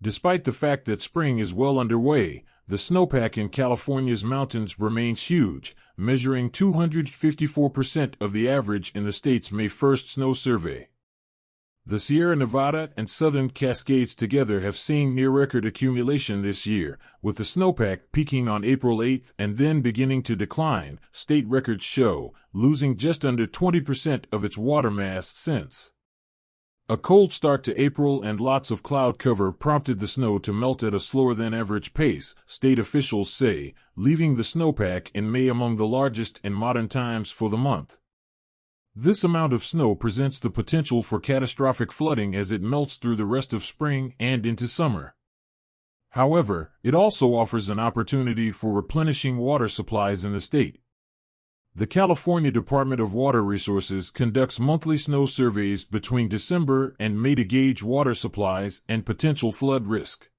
Despite the fact that spring is well underway, the snowpack in California's mountains remains huge, measuring 254% of the average in the state's May 1st snow survey. The Sierra Nevada and Southern Cascades together have seen near-record accumulation this year, with the snowpack peaking on April 8 and then beginning to decline, state records show, losing just under 20% of its water mass since. A cold start to April and lots of cloud cover prompted the snow to melt at a slower-than-average pace, state officials say, leaving the snowpack in May among the largest in modern times for the month. This amount of snow presents the potential for catastrophic flooding as it melts through the rest of spring and into summer. However, it also offers an opportunity for replenishing water supplies in the state. The California Department of Water Resources conducts monthly snow surveys between December and May to gauge water supplies and potential flood risk.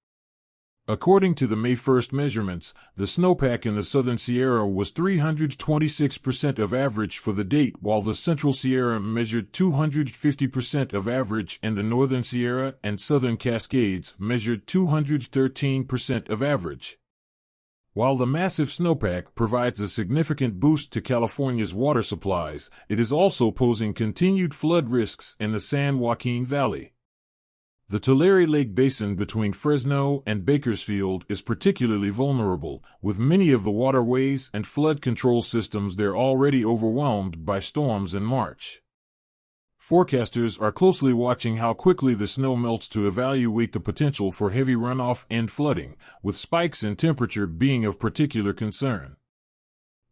According to the May 1st measurements, the snowpack in the Southern Sierra was 326% of average for the date, while the Central Sierra measured 250% of average and the Northern Sierra and Southern Cascades measured 213% of average. While the massive snowpack provides a significant boost to California's water supplies, it is also posing continued flood risks in the San Joaquin Valley. The Tulare Lake Basin between Fresno and Bakersfield is particularly vulnerable, with many of the waterways and flood control systems there already overwhelmed by storms in March. Forecasters are closely watching how quickly the snow melts to evaluate the potential for heavy runoff and flooding, with spikes in temperature being of particular concern.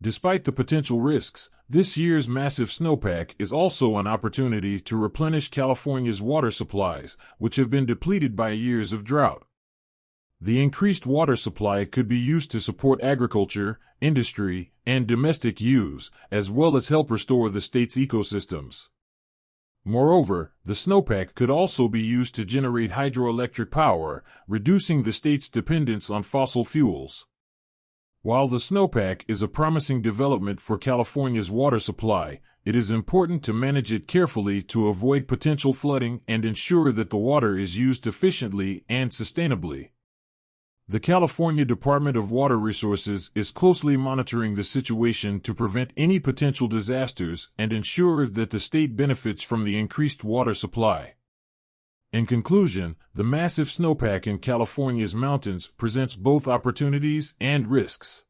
Despite the potential risks, this year's massive snowpack is also an opportunity to replenish California's water supplies, which have been depleted by years of drought. The increased water supply could be used to support agriculture, industry, and domestic use, as well as help restore the state's ecosystems. Moreover, the snowpack could also be used to generate hydroelectric power, reducing the state's dependence on fossil fuels. While the snowpack is a promising development for California's water supply, it is important to manage it carefully to avoid potential flooding and ensure that the water is used efficiently and sustainably. The California Department of Water Resources is closely monitoring the situation to prevent any potential disasters and ensure that the state benefits from the increased water supply. In conclusion, the massive snowpack in California's mountains presents both opportunities and risks.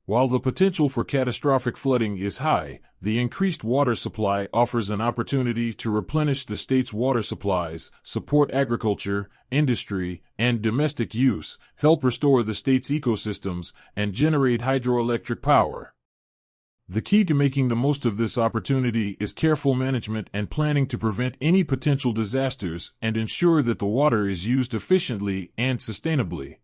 While the potential for catastrophic flooding is high, the increased water supply offers an opportunity to replenish the state's water supplies, support agriculture, industry, and domestic use, help restore the state's ecosystems, and generate hydroelectric power. The key to making the most of this opportunity is careful management and planning to prevent any potential disasters and ensure that the water is used efficiently and sustainably.